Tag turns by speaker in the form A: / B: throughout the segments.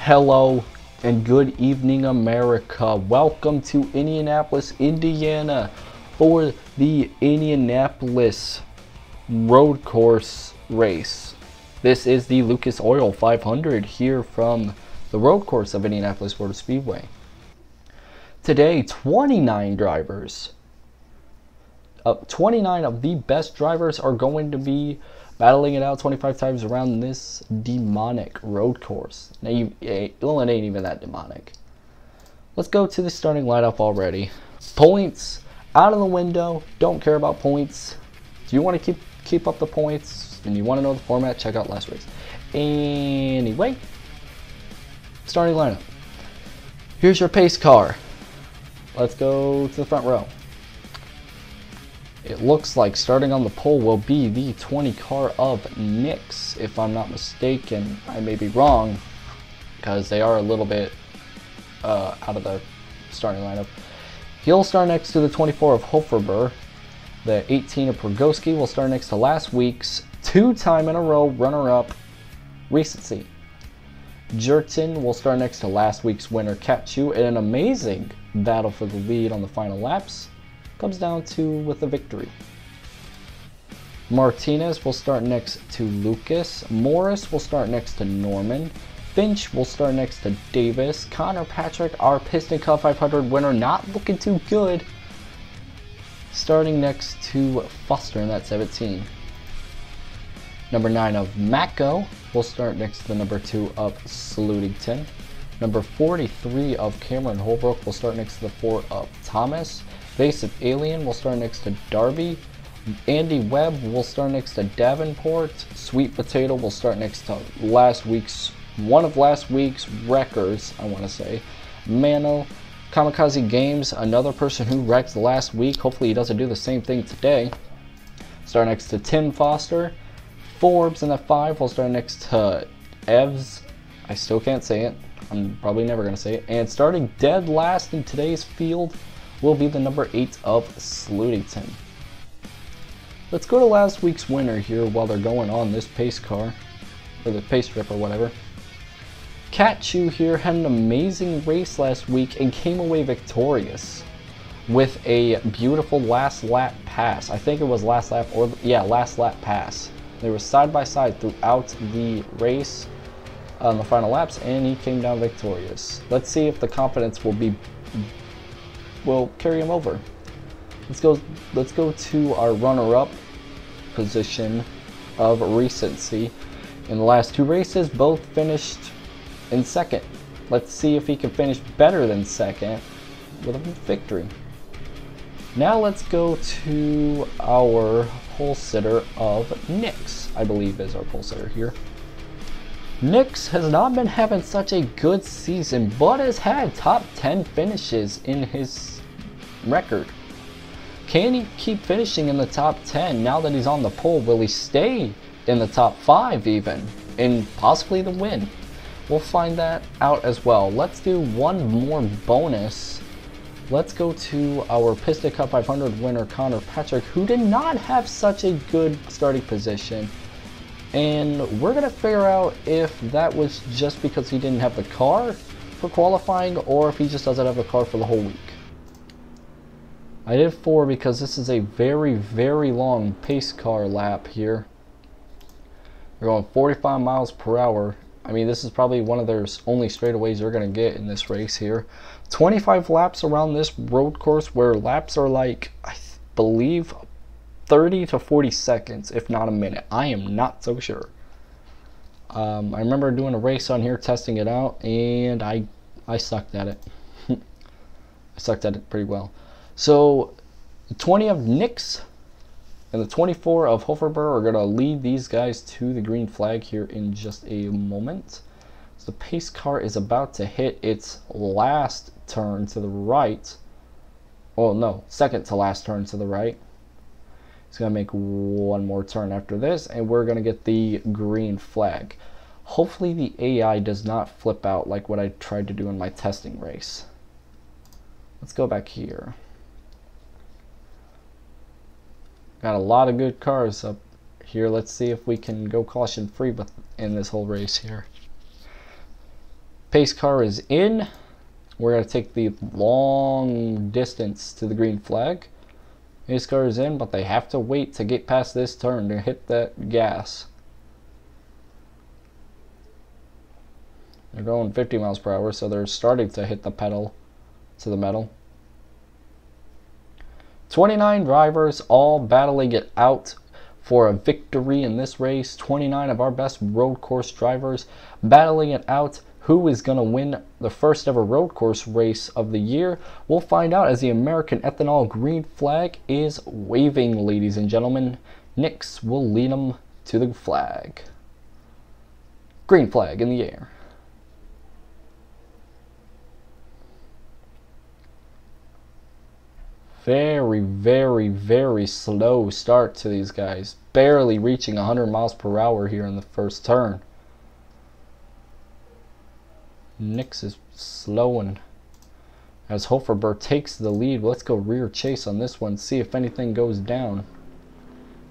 A: Hello and good evening, America. Welcome to Indianapolis, Indiana for the Indianapolis road course race. This is the Lucas Oil 500 here from the road course of Indianapolis Motor Speedway. Today, 29 drivers. 29 of the best drivers are going to be battling it out 25 times around this demonic road course. Now, it ain't even that demonic. Let's go to the starting lineup already. Points out of the window. Don't care about points. Do you want to keep up the points and you want to know the format? Check out last race. Anyway, starting lineup. Here's your pace car. Let's go to the front row. It looks like starting on the pole will be the 20 car of Nix, if I'm not mistaken. I may be wrong, because they are a little bit out of the starting lineup. He'll start next to the 24 of Hoferber. The 18 of Progoski will start next to last week's two-time in a row runner-up Recency. Jerton will start next to last week's winner Katchu in an amazing battle for the lead on the final laps. Comes down to with a victory. Martinez will start next to Lucas. Morris will start next to Norman. Finch will start next to Davis. Connor Patrick, our Piston Cup 500 winner, not looking too good. Starting next to Foster in that 17. Number 9 of Mako will start next to the number 2 of Slutington. Number 43 of Cameron Holbrook will start next to the 4 of Thomas. Evasive Alien will start next to Darby. Andy Webb will start next to Davenport. Sweet Potato will start next to one of last week's wreckers, I want to say. Mano. Kamikaze Games, another person who wrecked last week. Hopefully he doesn't do the same thing today. Start next to Tim Foster. Forbes in the 5 will start next to Evs. I still can't say it. I'm probably never going to say it. And starting dead last in today's field will be the number 8 of Slutington. Let's go to last week's winner here while they're going on this pace car, or the pace strip or whatever. Katchu here had an amazing race last week and came away victorious with a beautiful last lap pass. I think it was last lap, or yeah, last lap pass. They were side by side throughout the race on the final laps, and he came down victorious. Let's see if the confidence will carry him over. Let's go to our runner-up position of Recency. In the last two races, both finished in second. Let's see if he can finish better than second with a victory. Now let's go to our pole sitter of Nix, I believe is our pole sitter here. Nix has not been having such a good season, but has had top 10 finishes in his record. Can he keep finishing in the top 10 now that he's on the pole? Will he stay in the top 5 even, and possibly the win? We'll find that out as well. Let's do one more bonus. Let's go to our Piston Cup 500 winner Connor Patrick, who did not have such a good starting position. And we're going to figure out if that was just because he didn't have the car for qualifying, or if he just doesn't have the car for the whole week. I did 4 because this is a very, very long pace car lap here. They're going 45 miles per hour. I mean, this is probably one of their only straightaways you're going to get in this race here. 25 laps around this road course, where laps are like, I believe, 30 to 40 seconds, if not a minute. I am not so sure. I remember doing a race on here, testing it out, and I sucked at it. I sucked at it pretty well. So, the 20 of Nix and the 24 of Hoferber are going to lead these guys to the green flag here in just a moment. So the pace car is about to hit its last turn to the right. Oh no, second to last turn to the right. It's going to make one more turn after this, and we're going to get the green flag. Hopefully the AI does not flip out like what I tried to do in my testing race. Let's go back here. Got a lot of good cars up here. Let's see if we can go caution free in this whole race here. Pace car is in. We're going to take the long distance to the green flag. Pace car is in, but they have to wait to get past this turn to hit that gas. They're going 50 miles per hour, so they're starting to hit the pedal to the metal. 29 drivers all battling it out for a victory in this race. 29 of our best road course drivers battling it out. Who is going to win the first ever road course race of the year? We'll find out as the American Ethanol green flag is waving, ladies and gentlemen. Nix will lead them to the flag. Green flag in the air. Very, very, very slow start to these guys. Barely reaching 100 miles per hour here in the first turn. Nix is slowing as Hoferberg takes the lead. Let's go rear chase on this one, see if anything goes down.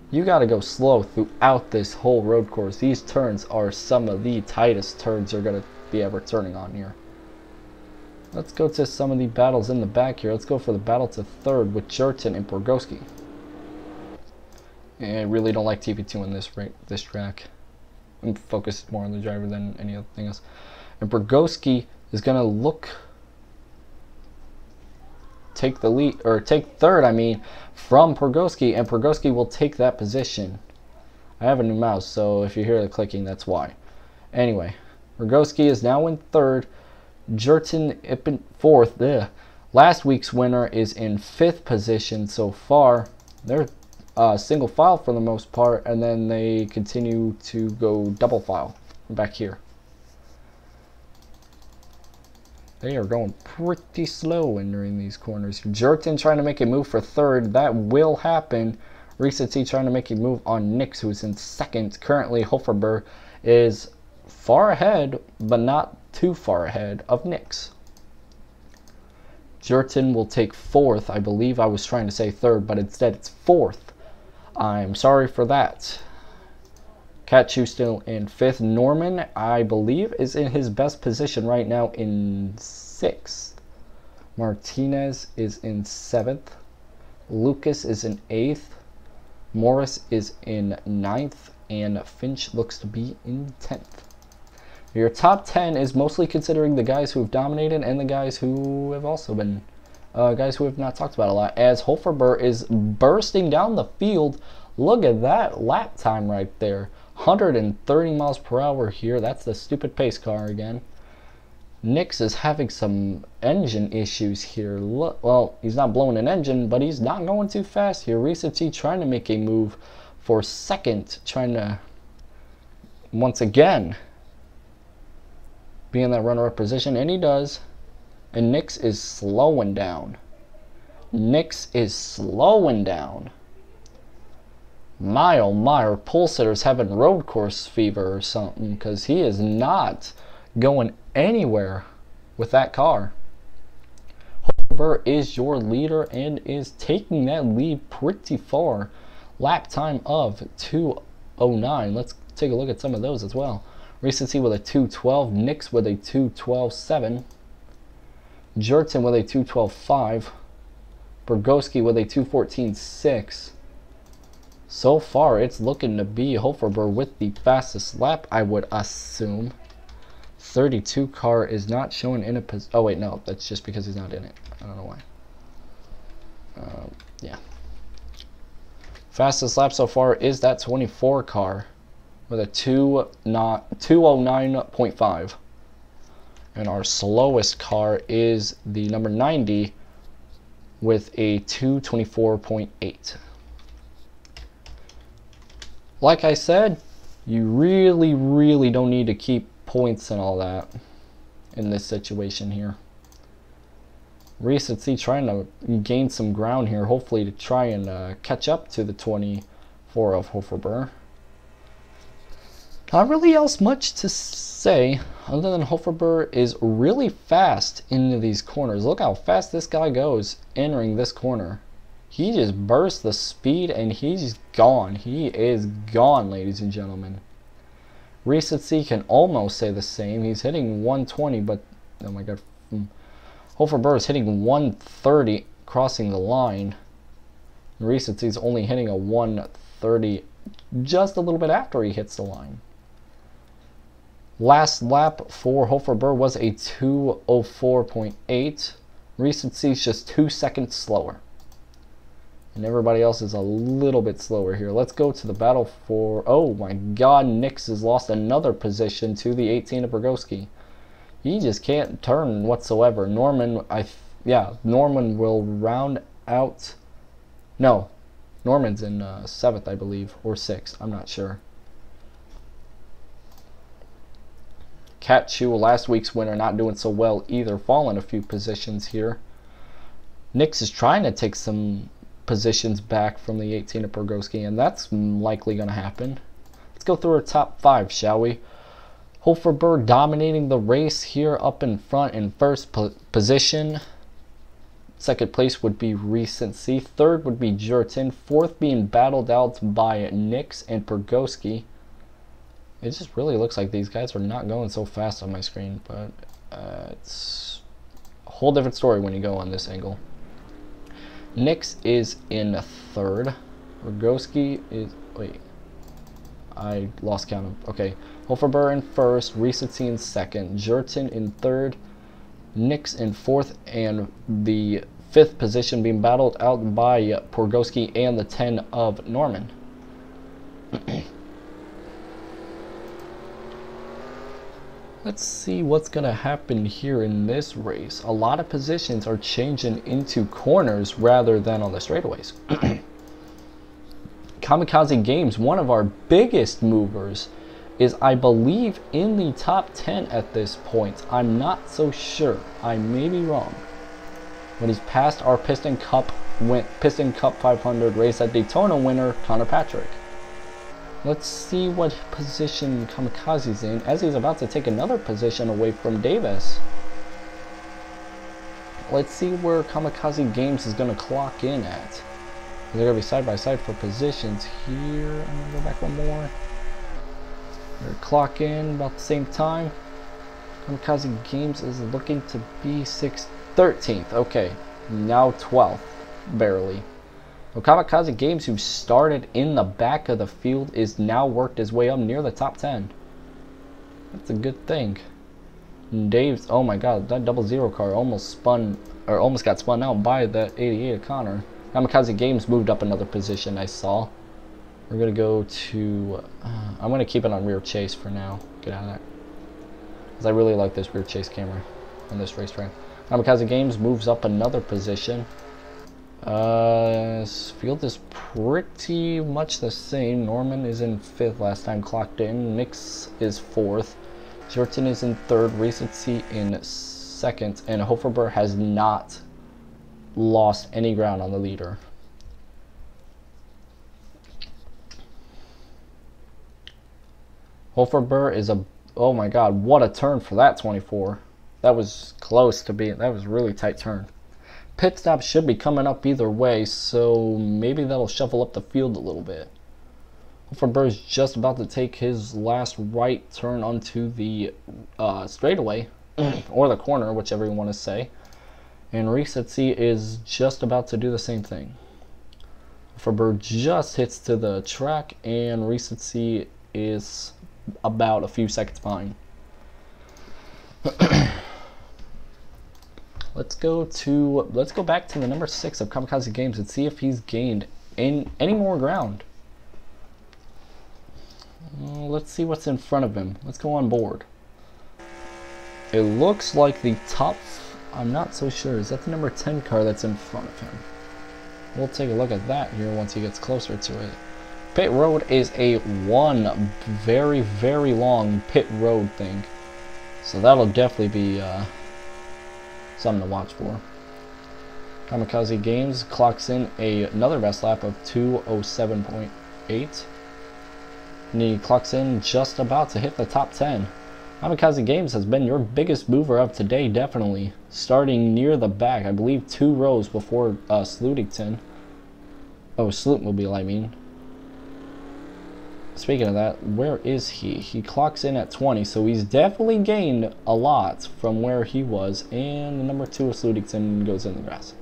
A: You got to go slow throughout this whole road course. These turns are some of the tightest turns you're going to be ever turning on here. Let's go to some of the battles in the back here. Let's go for the battle to third with Jurton and Borgoski. Yeah, I really don't like TP2 in this track. I'm focused more on the driver than any other thing else. And Borgoski is going to take the lead, or take third, I mean, from Borgoski, and Borgoski will take that position. I have a new mouse, so if you hear the clicking, that's why. Anyway, Borgoski is now in third. Jurton in fourth. Last week's winner is in fifth position so far. They're single file for the most part, and then they continue to go double file back here. They are going pretty slow entering these corners. Jurton trying to make a move for third. That will happen. Recency trying to make a move on Nix, who's in second. Currently, Hoferberg is far ahead, but not too far ahead of Nix. Jurton will take fourth. I believe I was trying to say third, but instead it's fourth. I'm sorry for that. Katchu still in fifth. Norman, I believe, is in his best position right now in sixth. Martinez is in seventh. Lucas is in eighth. Morris is in ninth. And Finch looks to be in 10th. Your top 10 is mostly considering the guys who have dominated and the guys who have also been guys who have not talked about a lot, as Hoferberg is bursting down the field. Look at that lap time right there. 130 miles per hour here. That's the stupid pace car again. Nix is having some engine issues here. Look, well, he's not blowing an engine, but he's not going too fast here. Recency trying to make a move for second, trying to once again be in that runner-up position, and he does. And Nix is slowing down. Nix is slowing down. My oh my, our pole sitter's having road course fever or something, because he is not going anywhere with that car. Hoferberg is your leader and is taking that lead pretty far. Lap time of 2:09. Let's take a look at some of those as well. Recency with a 2:12. Nix with a 2:12.7. Jurton with a 2:12.5. Borgoski with a 2:14.6. So far, it's looking to be Hoferberg with the fastest lap, I would assume. 32 car is not showing in a position. Oh, wait, no. That's just because he's not in it. I don't know why. Yeah. Fastest lap so far is that 24 car with a 2:09.5. And our slowest car is the number 90 with a 2:24.8. Like I said, you really, really don't need to keep points and all that in this situation here. Recency trying to gain some ground here, hopefully to try and catch up to the 24 of Hoferberg. Not really else much to say other than Hoferberg is really fast into these corners. Look how fast this guy goes entering this corner. He just bursts the speed and he's gone. He is gone, ladies and gentlemen. Recency can almost say the same. He's hitting 120, but oh my god. Hofer Burr is hitting 130 crossing the line. Recency's only hitting a 130 just a little bit after he hits the line. Last lap for Hofer Burr was a 2:04.8. Recency's just 2 seconds slower. And everybody else is a little bit slower here. Let's go to the battle for... Oh my god, Nix has lost another position to the 18 of Bergoski. He just can't turn whatsoever. Norman will round out... No, Norman's in 7th, I believe, or 6th. I'm not sure. Cat Chew, last week's winner, not doing so well either. Falling a few positions here. Nix is trying to take some positions back from the 18 of Bergoski, and that's likely going to happen. Let's go through our top 5, shall we? Hofer Burr dominating the race here up in front in first position. Second place would be Recency. Third would be Jurton. Fourth being battled out by Nix and Bergoski. It just really looks like these guys are not going so fast on my screen, but it's a whole different story when you go on this angle. Nix is in 3rd. Bergoski is... Wait. I lost count of... Okay. Hofer Burr in 1st. Recency in 2nd. Jurton in 3rd. Nix in 4th. And the 5th position being battled out by Bergoski and the 10 of Norman. Let's see what's going to happen here in this race. A lot of positions are changing into corners rather than on the straightaways. Kamikaze Games, one of our biggest movers, is, I believe, in the top 10 at this point. I'm not so sure. I may be wrong. But he's passed our Piston Cup 500 race at Daytona winner, Connor Patrick. Let's see what position Kamikaze's in, as he's about to take another position away from Davis. Let's see where Kamikaze Games is going to clock in at. They're going to be side by side for positions here. I'm going to go back one more. They're clock in about the same time. Kamikaze Games is looking to be 13th. Okay, now 12th, barely. Well, Kamikaze Games, who started in the back of the field, is now worked his way up near the top 10. That's a good thing. And Dave's, oh my god, that 00 car almost got spun out by the 88 of Connor. Kamikaze Games moved up another position, I saw. We're gonna go to, I'm gonna keep it on rear chase for now. Get out of that. Because I really like this rear chase camera on this racetrack. Kamikaze Games moves up another position. Field is pretty much the same. Norman is in 5th last time clocked in. Nix is 4th. Jurton is in 3rd. Recency in 2nd. And Hofer Burr has not lost any ground on the leader. Hofer Burr is a... Oh my god, what a turn for that 24. That was close to being... That was a really tight turn. Pit stop should be coming up either way, so maybe that'll shuffle up the field a little bit. Hofer Burr is just about to take his last right turn onto the straightaway, or the corner, whichever you want to say. And Recency is just about to do the same thing. Hofer Burr just hits to the track, and Recency is about a few seconds behind. Let's go back to the number 6 of Kamikaze Games and see if he's gained any more ground. Let's see what's in front of him. Let's go on board. It looks like the top... I'm not so sure. Is that the number 10 car that's in front of him? We'll take a look at that here once he gets closer to it. Pit road is a very, very long pit road thing. So that'll definitely be... something to watch for. Kamikaze Games clocks in another best lap of 2:07.8. And he clocks in just about to hit the top 10. Kamikaze Games has been your biggest mover of today, definitely. Starting near the back, I believe 2 rows before Slutington. Oh, Slootmobile, I mean. speaking of that, where is he? He clocks in at 20, so he's definitely gained a lot from where he was. And the number 2 is Ludington goes in the grass.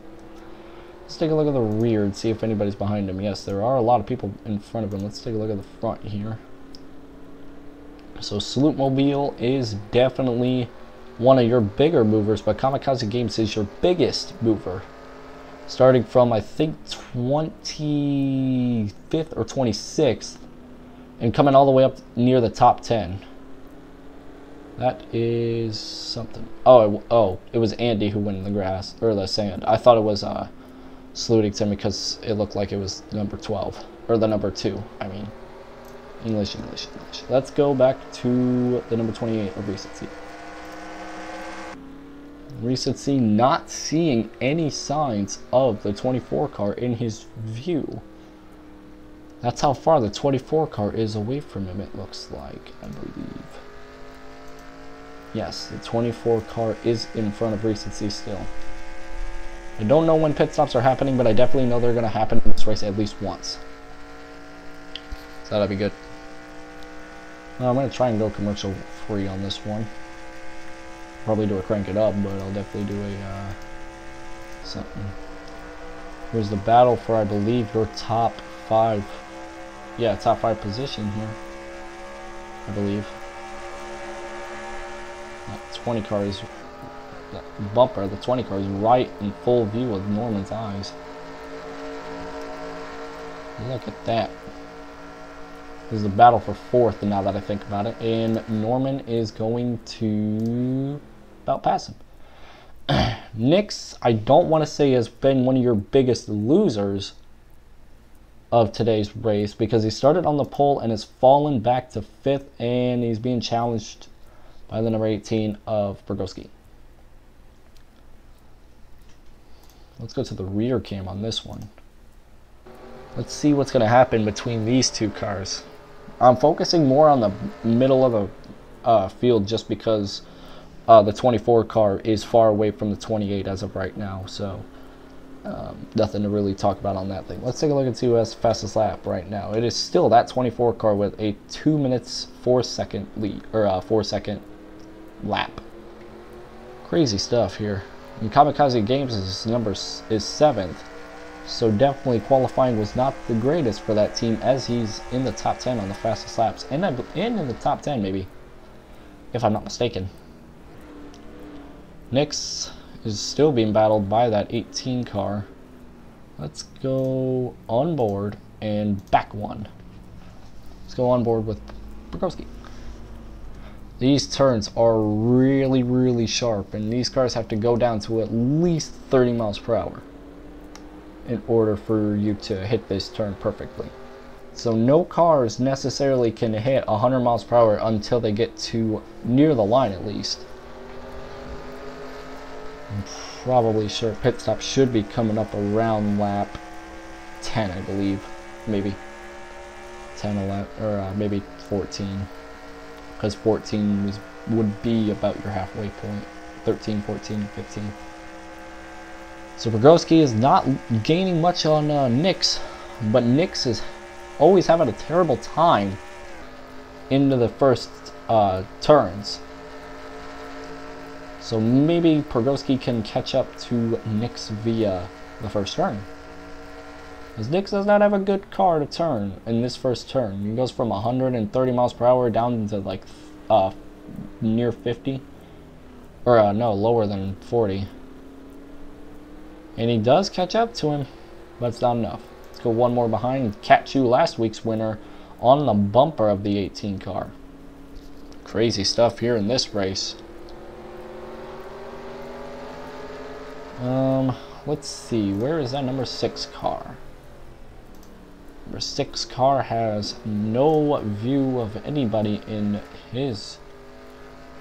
A: Let's take a look at the rear and see if anybody's behind him. Yes, there are a lot of people in front of him. Let's take a look at the front here. So Salute Mobile is definitely one of your bigger movers, but Kamikaze Games is your biggest mover. Starting from, I think, 25th or 26th, and coming all the way up near the top 10. That is something. Oh, it was Andy who went in the grass, or the sand. I thought it was Sludington because it looked like it was number 12, or the number 2, I mean. English. Let's go back to the number 28 of Recency. Recency not seeing any signs of the 24 car in his view. That's how far the 24 car is away from him, it looks like, I believe. Yes, the 24 car is in front of Recency still. I don't know when pit stops are happening, but I definitely know they're going to happen in this race at least once. So that'll be good. I'm going to try and go commercial free on this one. Probably do a crank it up, but I'll definitely do a something. Here's the battle for, I believe, your top 5. Yeah, top 5 position here, I believe. That 20 car is, that bumper, the 20 car is right in full view of Norman's eyes. Look at that. This is the battle for 4th, now that I think about it. And Norman is going to about pass him. Nix, I don't want to say has been one of your biggest losers of today's race, because he started on the pole and has fallen back to 5th, and he's being challenged by the number 18 of Bergoski. Let's go to the rear cam on this one. Let's see what's going to happen between these two cars. I'm focusing more on the middle of the field just because the 24 car is far away from the 28 as of right now. So nothing to really talk about on that thing. Let's take a look and see who has the fastest lap right now. It is still that 24 car with a 2 minutes 4 second lead, or 4 second lap. Crazy stuff here. And Kamikaze Games is number is 7th. So definitely qualifying was not the greatest for that team, as he's in the top 10 on the fastest laps, and in the top 10 maybe, if I'm not mistaken. Nix is still being battled by that 18 car. Let's go on board and back one. Let's go on board with Berkowski. These turns are really, really sharp, and these cars have to go down to at least 30 miles per hour in order for you to hit this turn perfectly. So no cars necessarily can hit 100 miles per hour until they get to near the line at least. I'm probably sure pit stop should be coming up around lap 10, I believe. Maybe 10, 11, or maybe 14. Because 14 would be about your halfway point. 13, 14, 15. So Bergowski is not gaining much on Nix, but Nix is always having a terrible time into the first turns. So maybe Bergowski can catch up to Nix via the first turn. Because Nix does not have a good car to turn in this first turn. He goes from 130 miles per hour down to like near 50. Or no, lower than 40. And he does catch up to him, but it's not enough. Let's go one more behind. Catch you, last week's winner, on the bumper of the 18 car. Crazy stuff here in this race. Let's see. Where is that number 6 car? Number 6 car has no view of anybody in his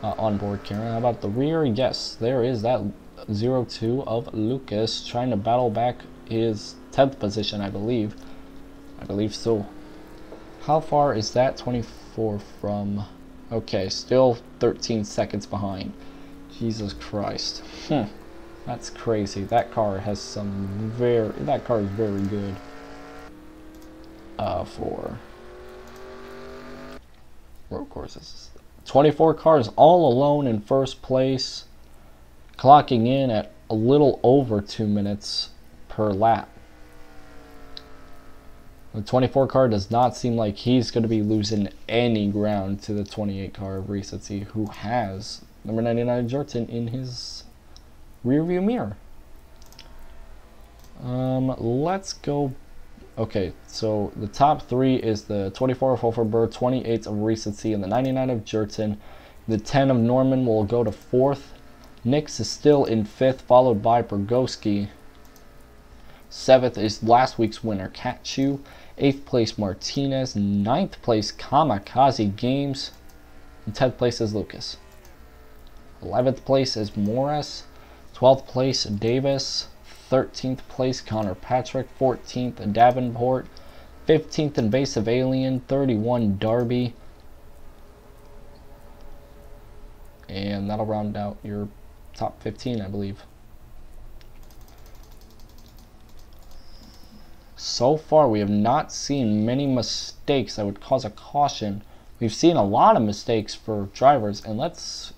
A: onboard camera. How about the rear? Yes, there is that 02 of Lucas trying to battle back his 10th position, I believe. I believe so. How far is that 24 from? Okay, still 13 seconds behind. Jesus Christ. That's crazy. That car has some that car is very good for road courses. 24 cars all alone in first place, clocking in at a little over 2 minutes per lap. The 24 car does not seem like he's going to be losing any ground to the 28 car of Recency, who has number 99 Jordan in his rearview mirror. Let's go. Okay, so the top three is the 24 of Hoferberg, 28 of Recency, and the 99 of Jerton. The 10 of Norman will go to 4th. Nix is still in 5th, followed by Pergoski. 7th is last week's winner, Katchu. 8th place, Martinez. 9th place, Kamikaze Games. And 10th place is Lucas. 11th place is Morris. 12th place, Davis. 13th place, Connor Patrick. 14th, Davenport. 15th, Invasive Alien. 31, Darby. And that'll round out your top 15, I believe. So far, we have not seen many mistakes that would cause a caution. We've seen a lot of mistakes for drivers, and let's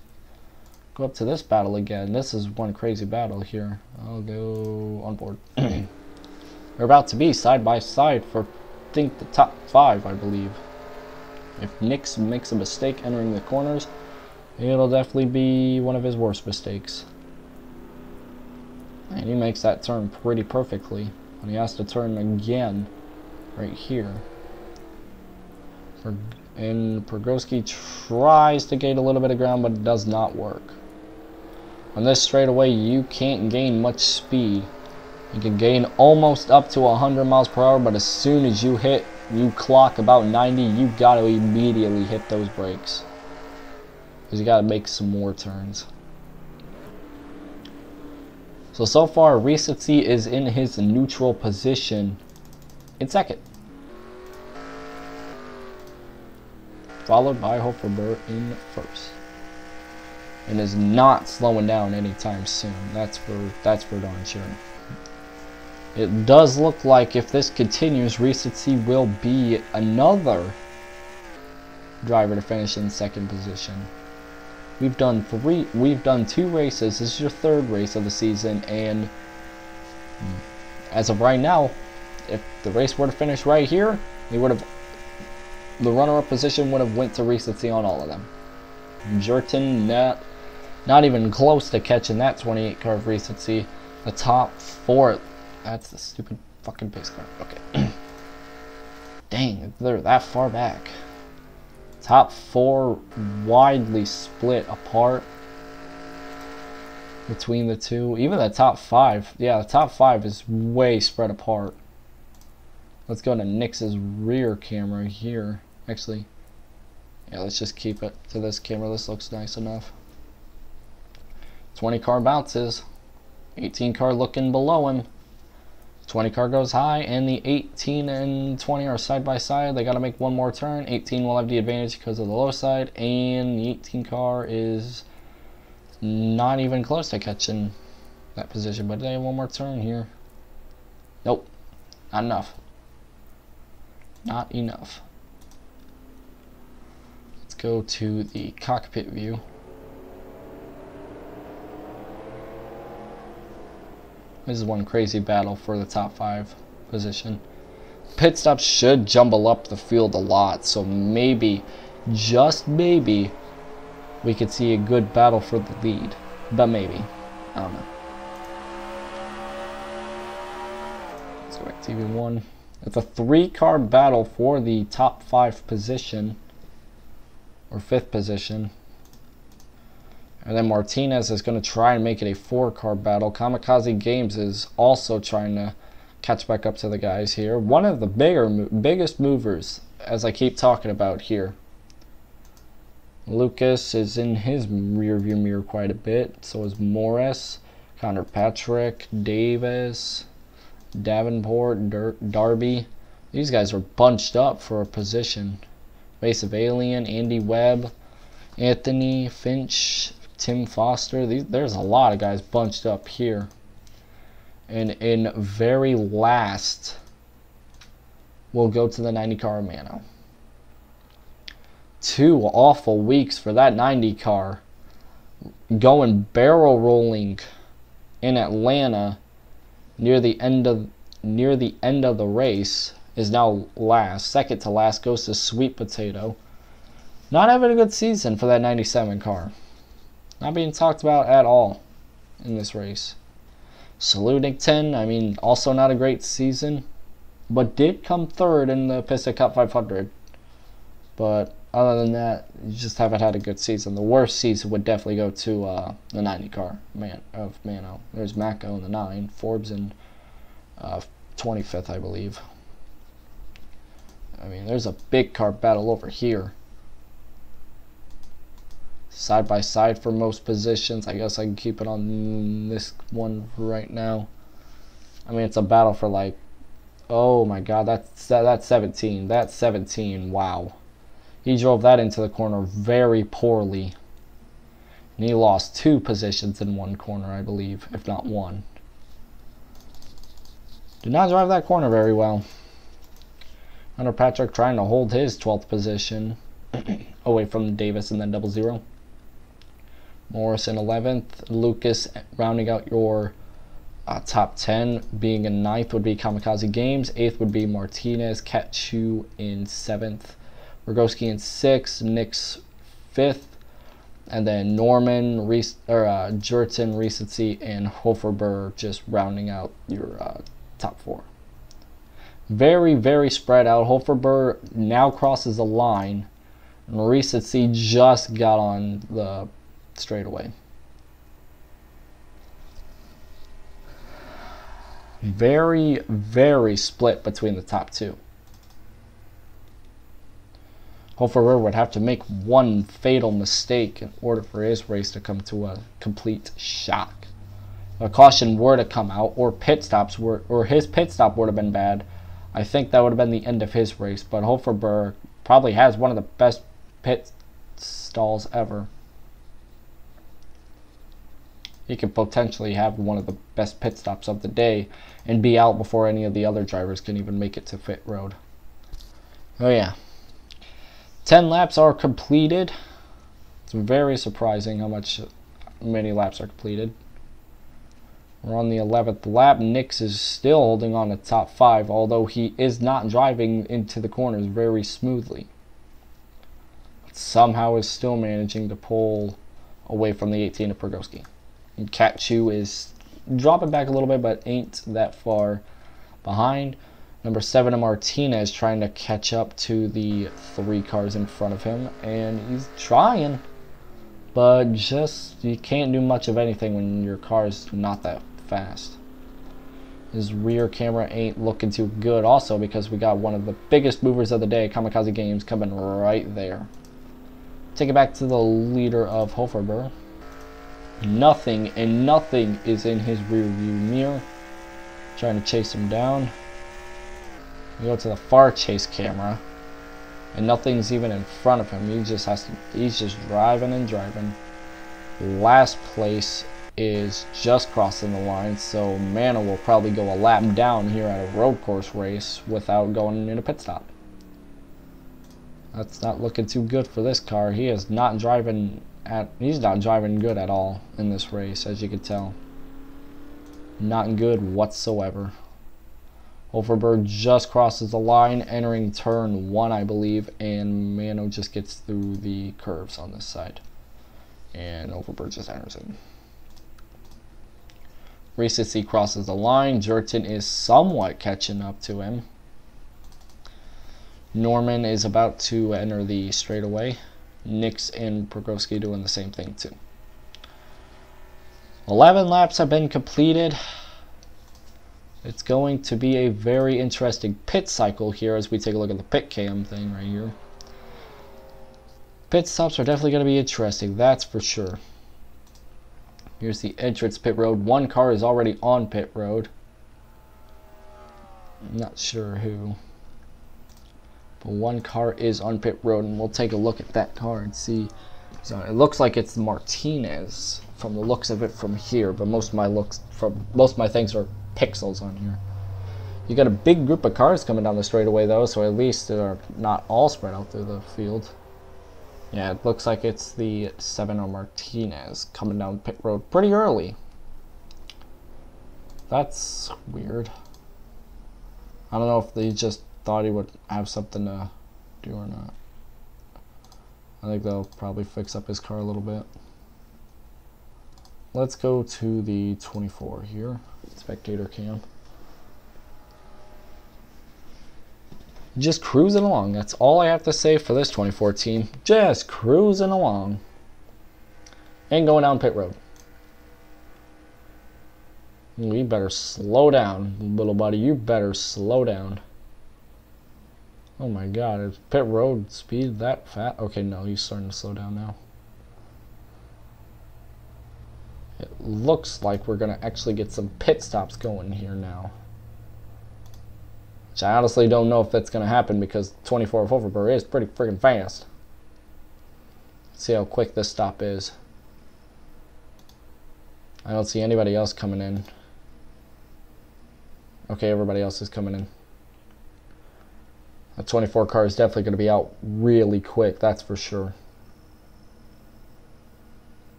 A: go up to this battle again. This is one crazy battle here. I'll go on board. We're about to be side by side for, I think, the top 5, I believe. If Nix makes a mistake entering the corners, it'll definitely be one of his worst mistakes. And he makes that turn pretty perfectly. And he has to turn again right here. And Pergoski tries to gain a little bit of ground, but it does not work. On this straightaway, you can't gain much speed. You can gain almost up to 100 miles per hour, but as soon as you clock about 90, you gotta immediately hit those brakes. Because you gotta make some more turns. So far, Recency is in his neutral position in 2nd. Followed by Hoferberg in 1st. And is not slowing down anytime soon. That's for darn sure. It does look like if this continues, Recency will be another driver to finish in 2nd position. We've done 2 races. This is your 3rd race of the season, and as of right now, if the race were to finish right here, the runner-up position would have went to Recency on all of them. Jerton not even close to catching that 28 car of Recency. The top 4, that's the stupid fucking pace car. Okay. Dang, they're that far back. Top 4 widely split apart between the two. Even the top 5. Yeah, the top 5 is way spread apart. Let's go to Nix's rear camera here. Actually, yeah, let's just keep it to this camera. This looks nice enough. 20 car bounces. 18 car looking below him. 20 car goes high, and the 18 and 20 are side by side. They got to make one more turn. 18 will have the advantage because of the low side, and the 18 car is not even close to catching that position. But they have one more turn here. Nope, not enough. Not enough. Let's go to the cockpit view. This is one crazy battle for the top 5 position. Pit stops should jumble up the field a lot, so maybe, just maybe, we could see a good battle for the lead. But maybe. I don't know. Let's go back to TV1. It's a 3-car battle for the top 5 position, or 5th position. And then Martinez is going to try and make it a 4-car battle. Kamikaze Games is also trying to catch back up to the guys here. One of the biggest movers, as I keep talking about here. Lucas is in his rearview mirror quite a bit. So is Morris, Connor Patrick, Davis, Davenport, Darby. These guys are bunched up for a position. Invasive Alien, Andy Webb, Anthony Finch, Tim Foster. There's a lot of guys bunched up here. And in very last, we'll go to the 90 car Mano. 2 awful weeks for that 90 car. Going barrel rolling in Atlanta near the end of the race, is now last. Second to last goes to Sweet Potato. Not having a good season for that 97 car. Not being talked about at all in this race. Saluting 10, I mean, also not a great season, but did come third in the Piston Cup 500. But other than that, you just haven't had a good season. The worst season would definitely go to the 90 car of Mano. There's Mako in the 9, Forbes in 25th, I believe. I mean, there's a big car battle over here. Side by side for most positions. I guess I can keep it on this one right now. I mean, it's a battle for like, oh my god, that's 17. That's 17. Wow. He drove that into the corner very poorly. And he lost 2 positions in one corner, I believe, if not one. Did not drive that corner very well. Hunter Patrick trying to hold his 12th position away from Davis and then 00. Morris in 11th. Lucas rounding out your top 10. Being in 9th would be Kamikaze Games. 8th would be Martinez. Katchu in 7th. Rogowski in 6th. Nick's 5th. And then Norman, Jurton, Recency, and Hoferberg just rounding out your top 4. Very, very spread out. Hoferberg now crosses the line. And Recency just got on the straightaway. Very, very split between the top 2. Hoferberg would have to make one fatal mistake in order for his race to come to a complete shock. If a caution were to come out, or his pit stop would have been bad, I think that would have been the end of his race. But Hoferberg probably has one of the best pit stalls ever. He could potentially have one of the best pit stops of the day and be out before any of the other drivers can even make it to pit road. Oh yeah. 10 laps are completed. It's very surprising how many laps are completed. We're on the 11th lap. Nix is still holding on to top 5, although he is not driving into the corners very smoothly. But somehow is still managing to pull away from the 18 of Progowski. And Katchu is dropping back a little bit, but ain't that far behind. Number 7 of Martinez trying to catch up to the 3 cars in front of him, and he's trying, but just you can't do much of anything when your car's not that fast. His rear camera ain't looking too good also, because we got one of the biggest movers of the day, Kamikaze Games, coming right there. Take it back to the leader of Hoferberg. Nothing is in his rear view mirror. Trying to chase him down. We go to the far chase camera, and nothing's even in front of him. He's just driving and driving. Last place is just crossing the line, so Mano will probably go a lap down here at a road course race without going in a pit stop. That's not looking too good for this car. He's not driving good at all in this race, as you can tell. Not good whatsoever. Hoferberg just crosses the line, entering turn 1, I believe, and Mano just gets through the curves on this side. And Hoferberg just enters in. Recency crosses the line. Jurton is somewhat catching up to him. Norman is about to enter the straightaway. Nix and Progowski doing the same thing too. 11 laps have been completed. It's going to be a very interesting pit cycle here as we take a look at the pit cam thing right here. Pit stops are definitely going to be interesting, that's for sure. Here's the entrance pit road. One car is already on pit road. I'm not sure who. But one car is on pit road, and we'll take a look at that car and see. So it looks like it's Martinez from the looks of it from here, but most of my things are pixels on here. You got a big group of cars coming down the straightaway though, so at least they're not all spread out through the field. Yeah, it looks like it's the 7 of Martinez coming down pit road pretty early. That's weird. I don't know if they just thought he would have something to do or not. I think they'll probably fix up his car a little bit. Let's go to the 24 here. Spectator cam. Just cruising along. That's all I have to say for this 2014. Just cruising along. And going down pit road. You better slow down, little buddy. You better slow down. Oh my god, is pit road speed that fast? Okay, no, he's starting to slow down now. It looks like we're going to actually get some pit stops going here now. Which I honestly don't know if that's going to happen because 24 of Overbur is pretty freaking fast. Let's see how quick this stop is. I don't see anybody else coming in. Okay, everybody else is coming in. That 24 car is definitely going to be out really quick, that's for sure.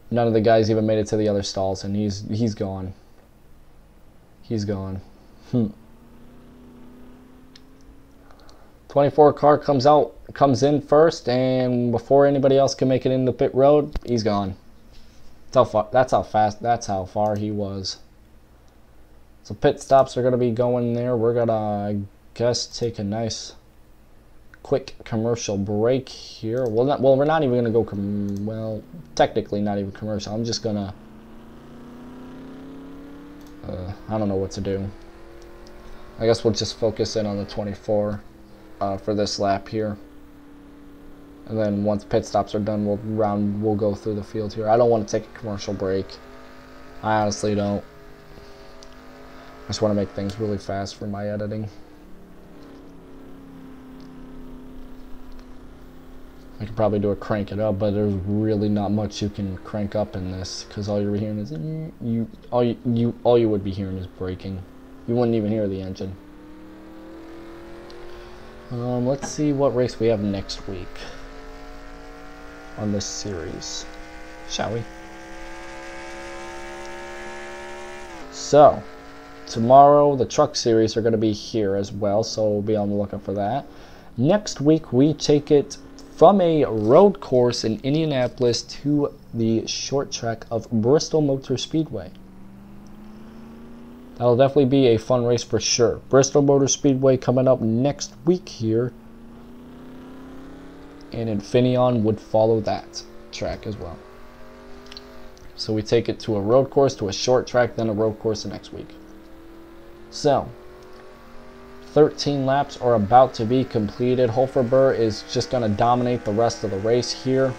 A: None of the guys even made it to the other stalls, and he's gone. He's gone. 24 car comes in first, and before anybody else can make it into pit road, he's gone. That's how far he was. So pit stops are gonna be going there. We're gonna, I guess, take a nice, quick commercial break here. Well, we're not even gonna go. Well, technically not even commercial. I'm just gonna. I don't know what to do. I guess we'll just focus in on the 24. For this lap here, and then once pit stops are done, we'll go through the field here. I don't want to take a commercial break. I honestly don't. I just want to make things really fast for my editing. I could probably do a crank it up, but there's really not much you can crank up in this because all you're hearing is all you would be hearing is braking. You wouldn't even hear the engine. Let's see what race we have next week on this series, shall we? So, tomorrow the truck series are going to be here as well, so we'll be on the lookout for that. Next week we take it from a road course in Indianapolis to the short track of Bristol Motor Speedway. That'll definitely be a fun race for sure. Bristol Motor Speedway coming up next week here. And Infineon would follow that track as well. So we take it to a road course, to a short track, then a road course the next week. So, 13 laps are about to be completed. Hulferber is just going to dominate the rest of the race here.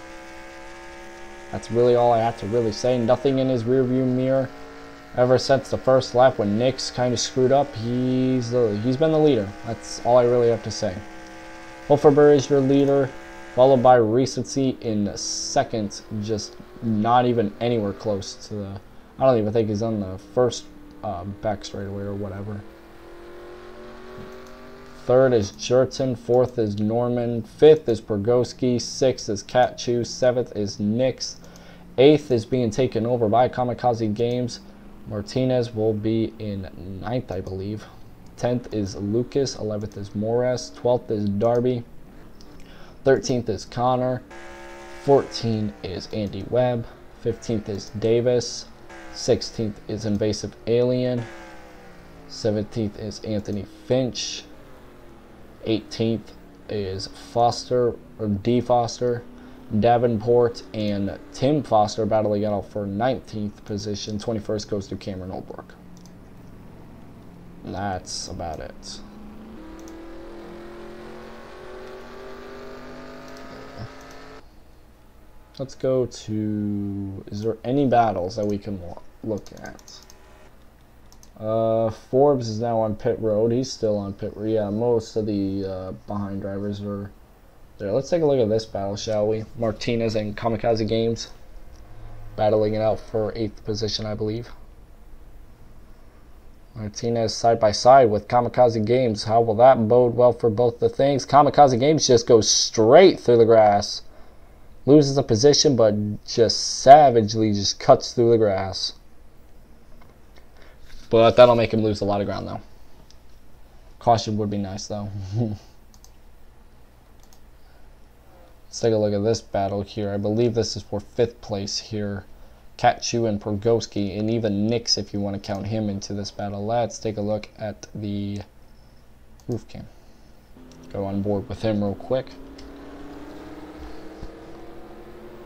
A: That's really all I have to really say. Nothing in his rearview mirror. Ever since the first lap when Nick's kind of screwed up, he's been the leader. That's all I really have to say. Hulferber is your leader, followed by Recency in second, just not even anywhere close to the... I don't even think he's on the first back straightaway or whatever. Third is Jerton, fourth is Norman, fifth is Pergoski, sixth is Katchu, seventh is Nix, eighth is being taken over by Kamikaze Games. Martinez will be in 9th, I believe. 10th is Lucas. 11th is Morris. 12th is Darby. 13th is Connor. 14th is Andy Webb. 15th is Davis. 16th is Invasive Alien. 17th is Anthony Finch. 18th is Foster, or D. Foster. Davenport and Tim Foster battling out for 19th position. 21st goes to Cameron Oldbrook. And that's about it. Let's go to... Is there any battles that we can look at? Forbes is now on pit road. He's still on pit road. Yeah, most of the behind drivers are... there. Let's take a look at this battle, shall we? Martinez and Kamikaze Games battling it out for 8th position, I believe. Martinez side by side with Kamikaze Games. How will that bode well for both the things? Kamikaze Games just goes straight through the grass. Loses a position, but just savagely just cuts through the grass. But that'll make him lose a lot of ground, though. Caution would be nice, though. Let's take a look at this battle here. I believe this is for 5th place here. Katchu and Progoski, and even Nix if you want to count him into this battle. Let's take a look at the roof cam. Go on board with him real quick.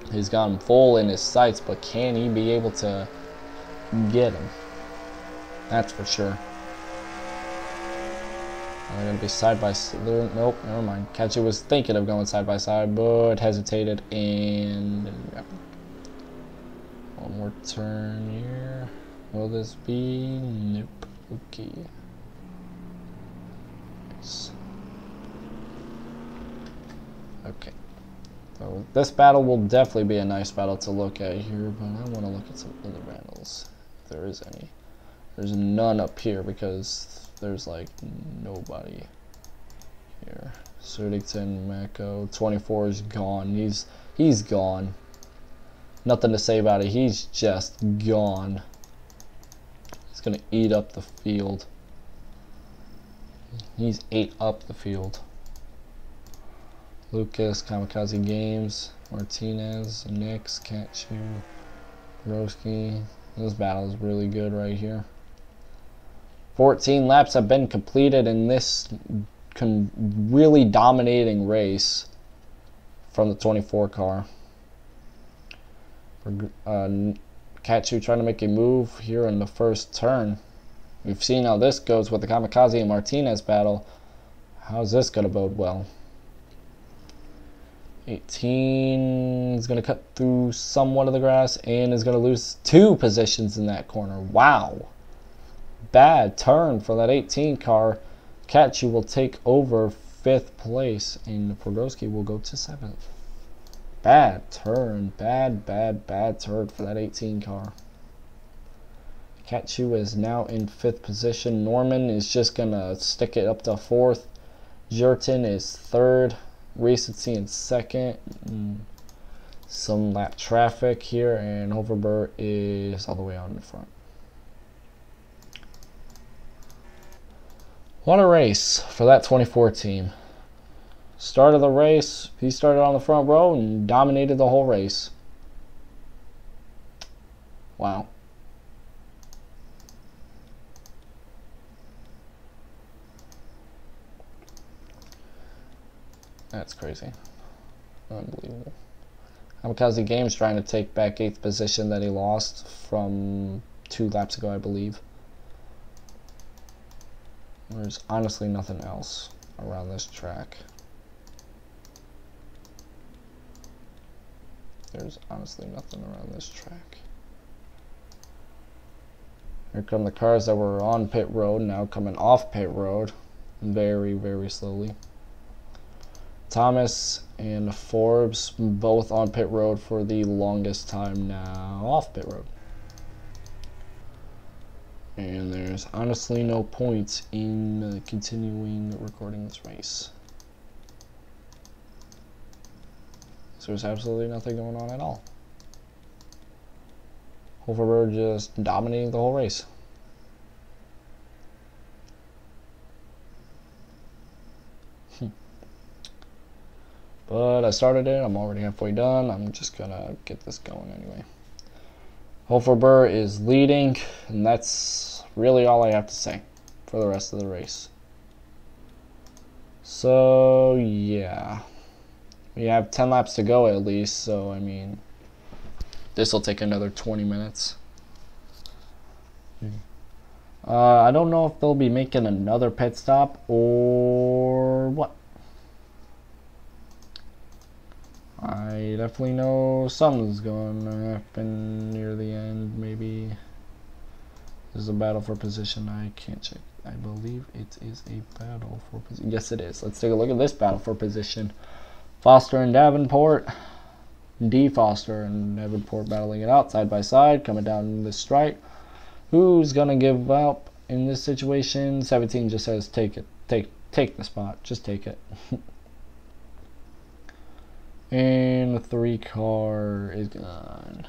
A: He's gone full in his sights, but can he be able to get him? That's for sure. They're going to be side by side. Nope, never mind. Katchu was thinking of going side by side, but hesitated and... yeah. One more turn here. Will this be? Nope. Okay. Nice. Okay. So this battle will definitely be a nice battle to look at here, but I want to look at some other battles, if there is any. There's none up here because there's like nobody here. Surdington, Mako, 24 is gone. He's gone. Nothing to say about it. He's just gone. He's gonna eat up the field. He's ate up the field. Lucas, Kamikaze Games, Martinez, Nix, Katchu, Broski. This battle is really good right here. 14 laps have been completed in this really dominating race from the 24 car. Katchu trying to make a move here in the first turn. We've seen how this goes with the Kamikaze and Martinez battle. How's this going to bode well? 18 is going to cut through somewhat of the grass and is going to lose 2 positions in that corner. Wow. Bad turn for that 18 car. Katchu will take over 5th place and Podolski will go to 7th. Bad turn. Bad turn for that 18 car. Katchu is now in 5th position. Norman is just going to stick it up to 4th. Jurton is 3rd. Recency in 2nd. Some lap traffic here, and Hoverberg is all the way out in the front. What a race for that 24 team. Start of the race, he started on the front row and dominated the whole race. Wow. That's crazy. Unbelievable. Kamikaze Games trying to take back 8th position that he lost from 2 laps ago, I believe. There's honestly nothing else around this track. There's honestly nothing around this track. Here come the cars that were on pit road, now coming off pit road. Very, very slowly. Thomas and Forbes both on pit road for the longest time now off pit road. And there's honestly no point in continuing recording this race. So there's absolutely nothing going on at all. Hoverberg just dominating the whole race. But I started it, I'm already halfway done. I'm just gonna get this going anyway. Hoverberg is leading, and that's really all I have to say for the rest of the race. So, yeah. We have 10 laps to go at least, so I mean, this will take another 20 minutes. I don't know if they'll be making another pit stop or what. I definitely know something's going to happen near the end. Maybe this is a battle for position. I can't check. I believe it is a battle for position. Yes, it is. Let's take a look at this battle for position. Foster and Davenport. D. Foster and Davenport battling it out side by side, coming down the strike. Who's going to give up in this situation? 17 just says take it. Take the spot. Just take it. And the 3 car is gone.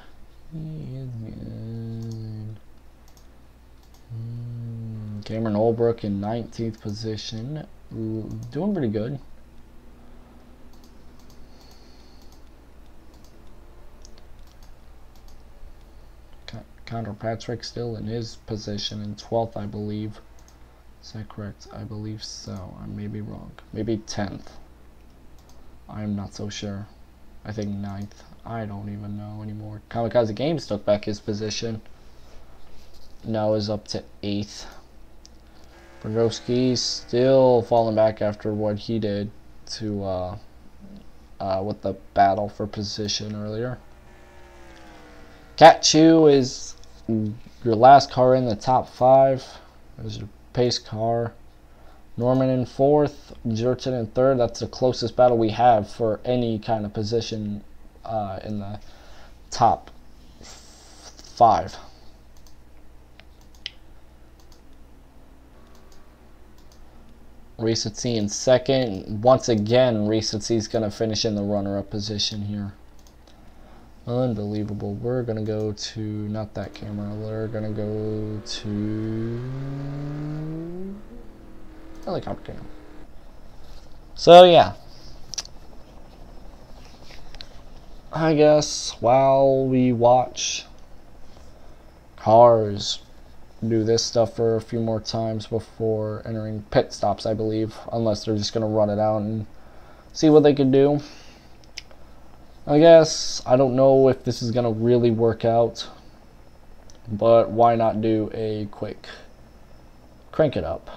A: He is gone. Cameron Olbrook in 19th position. Ooh, doing pretty good. Connor Patrick still in his position in 12th, I believe. Is that correct? I believe so. I may be wrong. Maybe 10th. I am not so sure. I think 9th. I don't even know anymore. Kamikaze Games took back his position. Now is up to 8th. Brodowski still falling back after what he did to with the battle for position earlier. Cat Chu is your last car in the top 5. There's your pace car. Norman in 4th, Jerton in 3rd. That's the closest battle we have for any kind of position in the top 5. Recency in 2nd. Once again, Recency is going to finish in the runner-up position here. Unbelievable. We're going to go to, not that camera, we're going to go to helicopter camera. So yeah, I guess while we watch cars do this stuff for a few more times before entering pit stops, I believe, unless they're just going to run it out and see what they can do. I guess I don't know if this is going to really work out, but why not do a quick crank it up.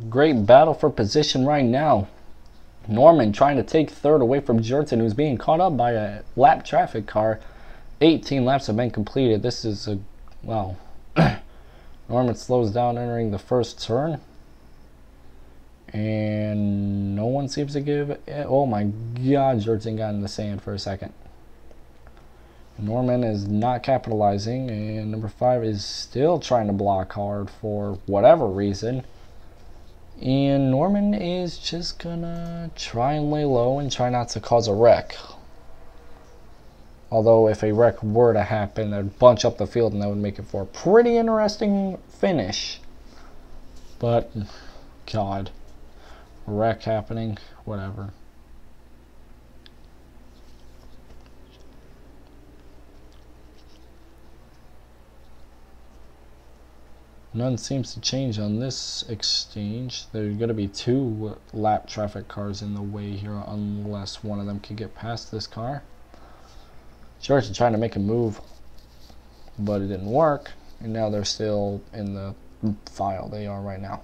A: Great battle for position right now. Norman trying to take third away from Jerton, who's being caught up by a lap traffic car. 18 laps have been completed. This is a, well, Norman slows down entering the first turn. And no one seems to give it. Oh my God, Jerton got in the sand for a second. Norman is not capitalizing, and number 5 is still trying to block hard for whatever reason. And Norman is just gonna try and lay low and try not to cause a wreck. Although if a wreck were to happen, they'd bunch up the field and that would make it for a pretty interesting finish. But, God, wreck happening, whatever. None seems to change on this exchange. There's going to be 2 lap traffic cars in the way here unless one of them can get past this car. George is trying to make a move, but it didn't work. And now they're still in the file they are right now.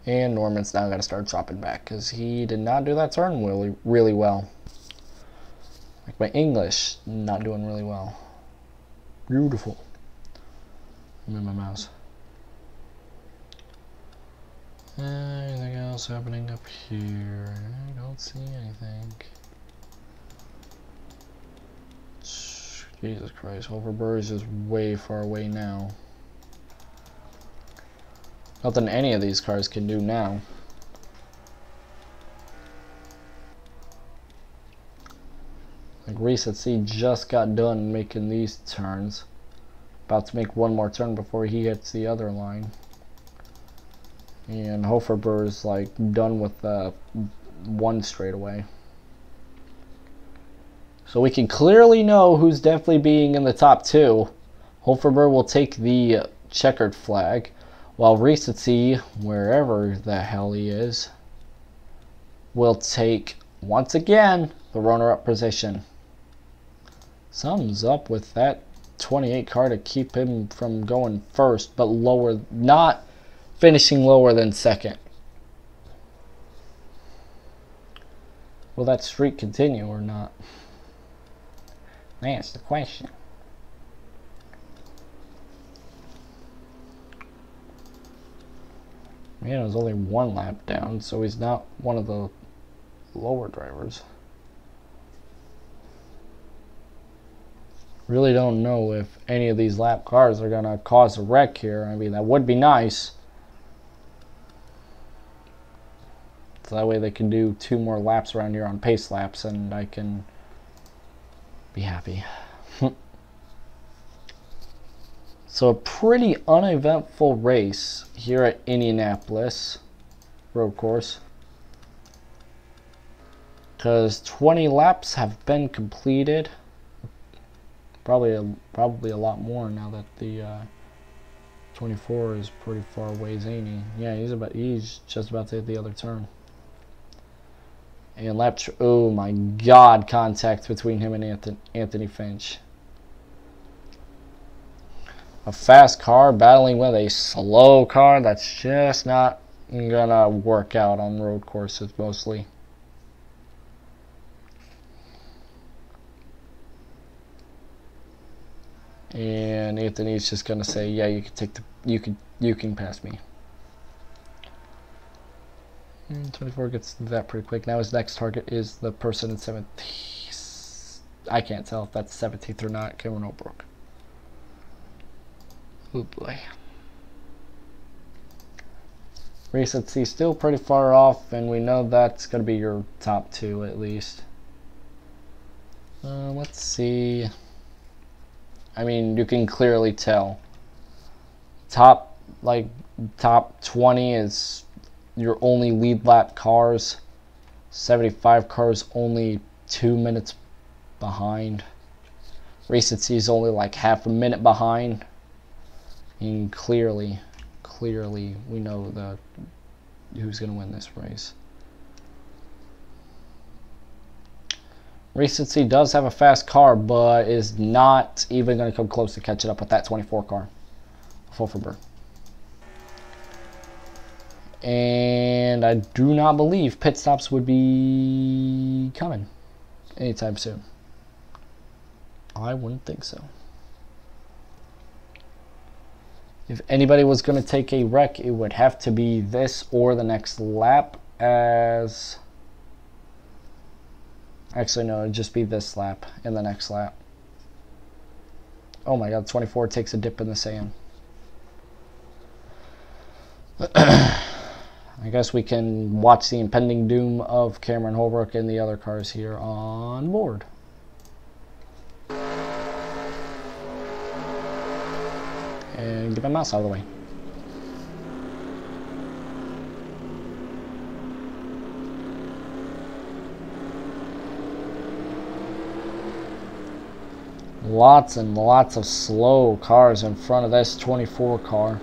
A: And Norman's now got to start dropping back because he did not do that turn really well. Like my English, not doing really well. Beautiful. Move my mouse. Anything else happening up here? I don't see anything. Jesus Christ, Hoverburg is just way far away now. Nothing any of these cars can do now. Like Reset C just got done making these turns. About to make one more turn before he hits the other line. And Hoferber's like done with one straightaway. So we can clearly know who's definitely being in the top 2. Hoferber will take the checkered flag, while Reset C, wherever the hell he is, will take, once again, the runner-up position. Something's up with that 28 car to keep him from going first, but lower, not finishing lower than second. Will that streak continue or not? That's the question. Man, it was only 1 lap down, so he's not one of the lower drivers. Really don't know if any of these lap cars are going to cause a wreck here. I mean, that would be nice. So that way they can do 2 more laps around here on pace laps and I can be happy. So a pretty uneventful race here at Indianapolis road course. Because 20 laps have been completed. Probably a lot more now that the 24 is pretty far away, ain't he? Yeah, he's just about to hit the other turn. And oh my God, contact between him and Anthony Finch. A fast car battling with a slow car, that's just not gonna work out on road courses mostly. And Anthony's just gonna say, yeah, you can take you can pass me. And 24 gets that pretty quick. Now his next target is the person in 17th. I can't tell if that's 17th or not. Cameron O'Brook. Oh boy. Reset C still pretty far off, and we know that's going to be your top 2 at least. Let's see. I mean, you can clearly tell. Top 20 is your only lead lap cars. 75 cars only 2 minutes behind. Reset C is only like half a minute behind. And clearly we know who's going to win this race. Recency does have a fast car, but is not even going to come close to catching up with that 24 car. Voteable. And I do not believe pit stops would be coming anytime soon. I wouldn't think so. If anybody was going to take a wreck, it would have to be this or the next lap, as... Actually, no, it'd just be this lap and the next lap. Oh my god, 24 takes a dip in the sand. I guess we can watch the impending doom of Cameron Holbrook and the other cars here on board. And get my mouse out of the way. Lots and lots of slow cars in front of this 24 car.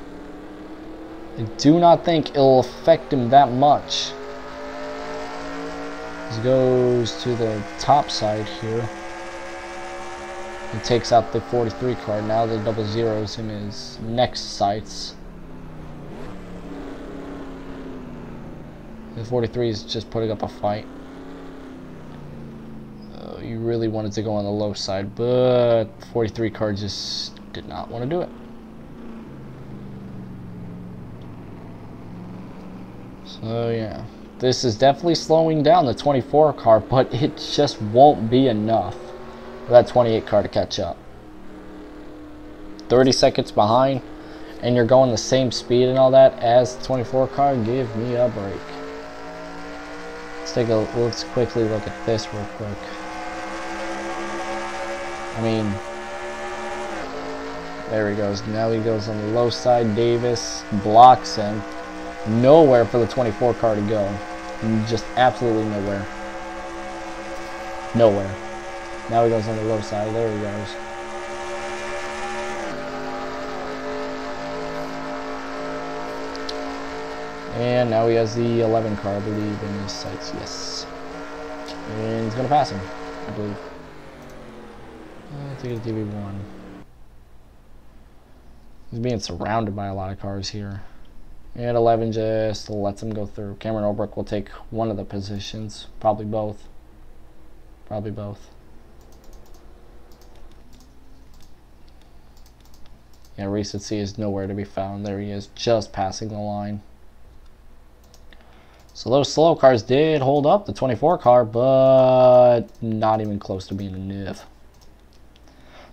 A: I do not think it'll affect him that much. He goes to the top side here. He takes out the 43 car. Now the double zeros in his next sights. The 43 is just putting up a fight. You really wanted to go on the low side, but 43 car just did not want to do it. So yeah, this is definitely slowing down the 24 car, but it just won't be enough for that 28 car to catch up. 30 seconds behind, and you're going the same speed and all that as the 24 car. Give me a break. Let's quickly look at this real quick. I mean, there he goes. Now he goes on the low side. Davis blocks him. Nowhere for the 24 car to go. Just absolutely nowhere. Nowhere. Now he goes on the low side. There he goes. And now he has the 11 car, I believe, in his sights. Yes. And he's going to pass him, I believe. I think it's DB1. He's being surrounded by a lot of cars here. And 11 just lets him go through. Cameron Holbrook will take one of the positions. Probably both. Probably both. Yeah, Recency is nowhere to be found. There he is, just passing the line. So those slow cars did hold up the 24 car, but not even close to being a NIV.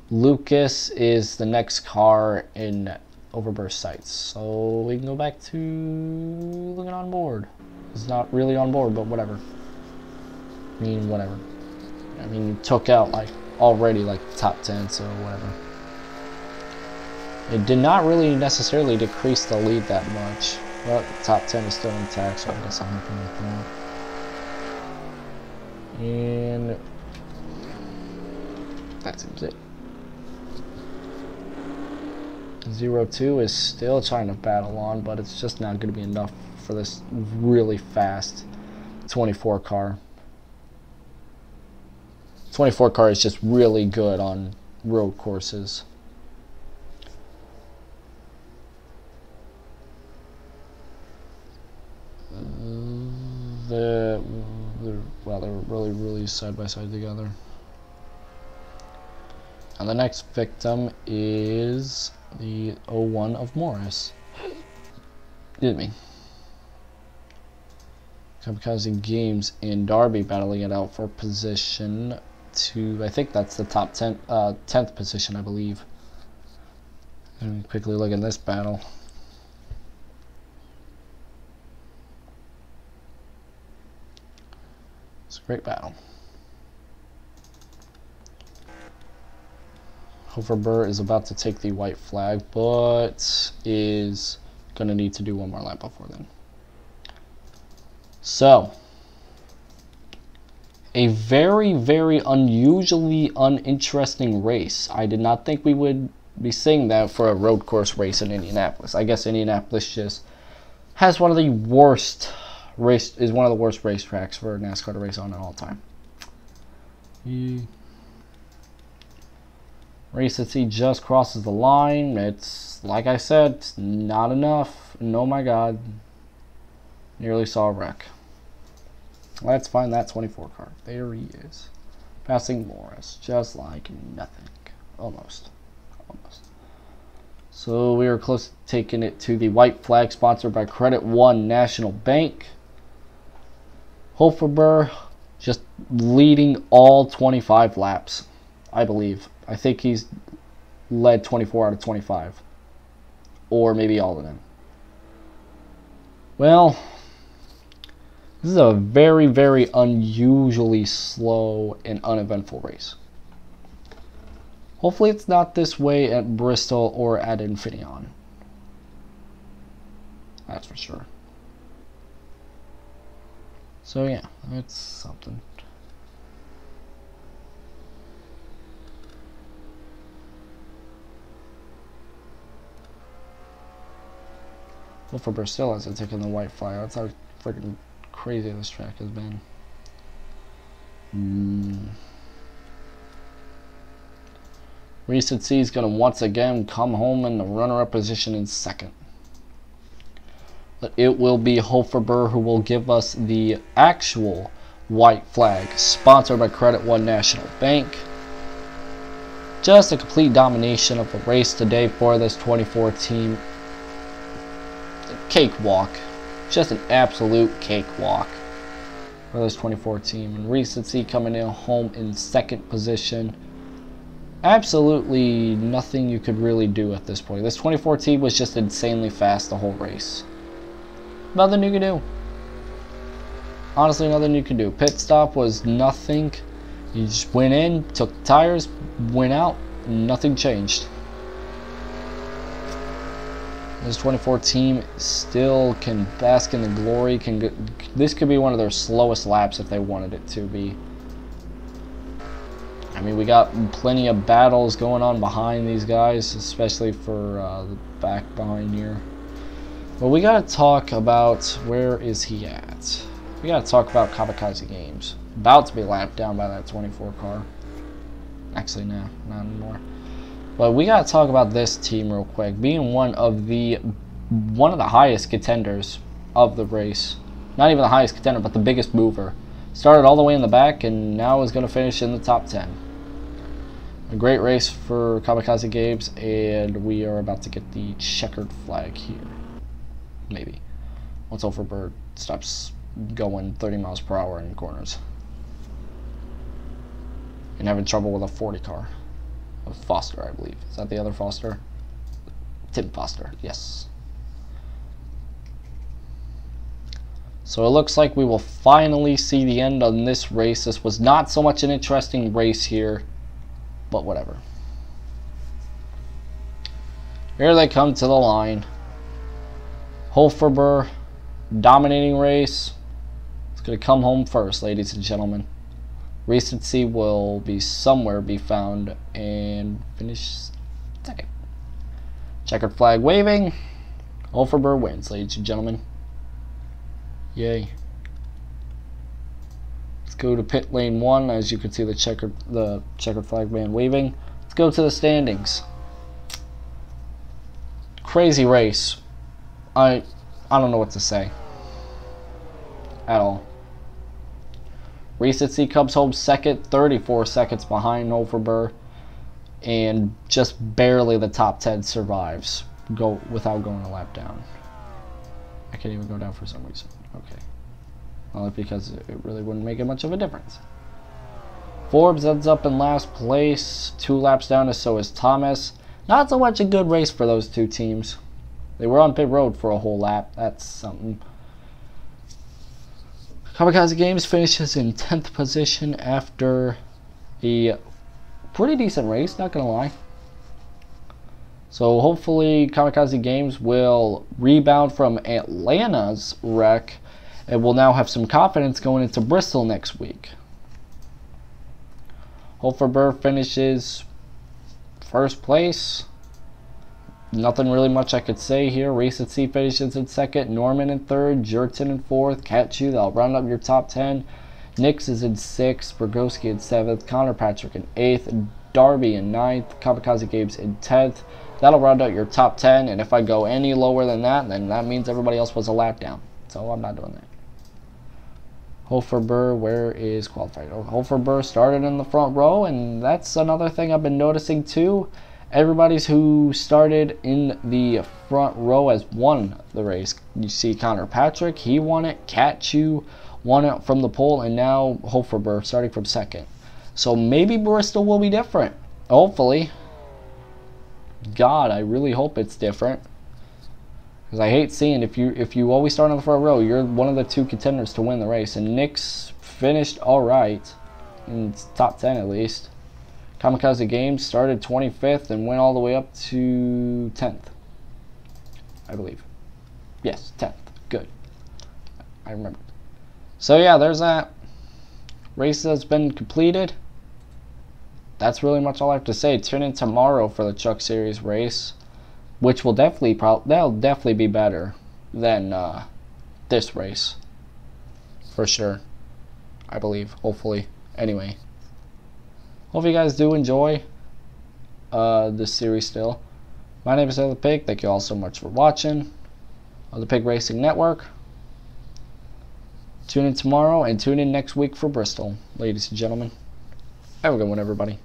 A: Lucas is the next car in overburst sights, so we can go back to looking on board. It's not really on board, but whatever. I mean, whatever. I mean, you took out like already like top 10, so whatever. It did not really necessarily decrease the lead that much, but the top 10 is still intact, so I guess I'm happy with that. And that seems it. 0-2 is still trying to battle on, but it's just not going to be enough for this really fast 24 car. 24 car is just really good on road courses. They're really side by side together. And the next victim is the 01 of Morris. Excuse me. Kamikaze Games and Darby battling it out for position to, I think that's the top 10th position, I believe. And quickly look at this battle. It's a great battle. Hoferber is about to take the white flag, but is going to need to do one more lap before then. So, a very, very unusually uninteresting race. I did not think we would be seeing that for a road course race in Indianapolis. I guess Indianapolis just has one of the worst racetracks for NASCAR to race on at all time. Recency just crosses the line. It's, like I said, it's not enough. And oh my god. Nearly saw a wreck. Let's find that 24 car. There he is. Passing Morris. Just like nothing. Almost. Almost. So we are close to taking it to the white flag, sponsored by Credit One National Bank. Hoferber just leading all 25 laps, I believe. I think he's led 24 out of 25. Or maybe all of them. Well, this is a very, very unusually slow and uneventful race. Hopefully it's not this way at Bristol or at Infineon. That's for sure. So yeah, that's something. Well, for Bristol hasn't taken the white flag. That's how freaking crazy this track has been. Recency is going to once again come home in the runner-up position in second. But it will be Hoferber who will give us the actual white flag, sponsored by Credit One National Bank. Just a complete domination of the race today for this 24 team. Cakewalk. Just an absolute cakewalk for this 24 team. And Recency coming in home in second position. Absolutely nothing you could really do at this point. This 24 team was just insanely fast the whole race. Nothing you can do. Honestly, nothing you can do. Pit stop was nothing. You just went in, took tires, went out, nothing changed. This 24 team still can bask in the glory. This could be one of their slowest laps if they wanted it to be. I mean, we got plenty of battles going on behind these guys, especially for the back behind here. But we gotta talk about, where is he at? We gotta talk about Kamikaze Games. About to be lapped down by that 24 car. Actually, no, not anymore. But we gotta talk about this team real quick, being one of the highest contenders of the race. Not even the highest contender, but the biggest mover. Started all the way in the back and now is gonna finish in the top 10. A great race for Kamikaze Games, and we are about to get the checkered flag here. Maybe. Once Overbird stops going 30 miles per hour in corners. And having trouble with a 40 car. Of Foster, I believe. Is that the other Foster? Tim Foster, yes. So it looks like we will finally see the end on this race. This was not so much an interesting race here, but whatever. Here they come to the line. Hoferber, dominating race. It's going to come home first, ladies and gentlemen. Recency will be somewhere be found and finish second. Checkered flag waving. Hoferber wins, ladies and gentlemen. Yay. Let's go to pit lane 1. As you can see, the checkered flag man waving. Let's go to the standings. Crazy race. I don't know what to say at all. Recency comes home second, 34 seconds behind Hoferber, and just barely the top 10 survives without going a lap down. I can't even go down for some reason. Okay. Well, because it really wouldn't make it much of a difference. Forbes ends up in last place, 2 laps down, and so is Thomas. Not so much a good race for those two teams. They were on pit road for a whole lap. That's something. Kamikaze Games finishes in 10th position after a pretty decent race, not gonna lie. So hopefully Kamikaze Games will rebound from Atlanta's wreck and will now have some confidence going into Bristol next week. Hoferber finishes first place. Nothing really much I could say here. Recency finishes in second, Norman in third, Jerton in fourth, Catchu, that'll round up your top 10. Nix is in 6th, Bergoski in 7th, Connor Patrick in 8th, Darby in 9th, Kamikaze Games in 10th. That'll round out your top 10, and if I go any lower than that, then that means everybody else was a lap down. So I'm not doing that. Hofer-Burr, where is qualified? Hofer-Burr started in the front row, and that's another thing I've been noticing too. Everybody's who started in the front row has won the race. You see Connor Patrick, he won it. Cat Chew won it from the pole, and now Hofer-Burr starting from 2nd. So maybe Bristol will be different. Hopefully. God, I really hope it's different. Because I hate seeing if you always start on the front row, you're one of the 2 contenders to win the race. And Nix finished alright, in top 10 at least. Kamikaze Games started 25th and went all the way up to 10th, I believe. Yes, 10th. Good. I remember. So yeah, there's that. Race has been completed. That's really much all I have to say. Tune in tomorrow for the Truck Series race, which will definitely that'll definitely be better than this race, for sure. I believe, hopefully. Anyway, hope you guys do enjoy this series still. My name is Taylor the Pig. Thank you all so much for watching on the Pig Racing Network. Tune in tomorrow and tune in next week for Bristol, ladies and gentlemen. Have a good one, everybody.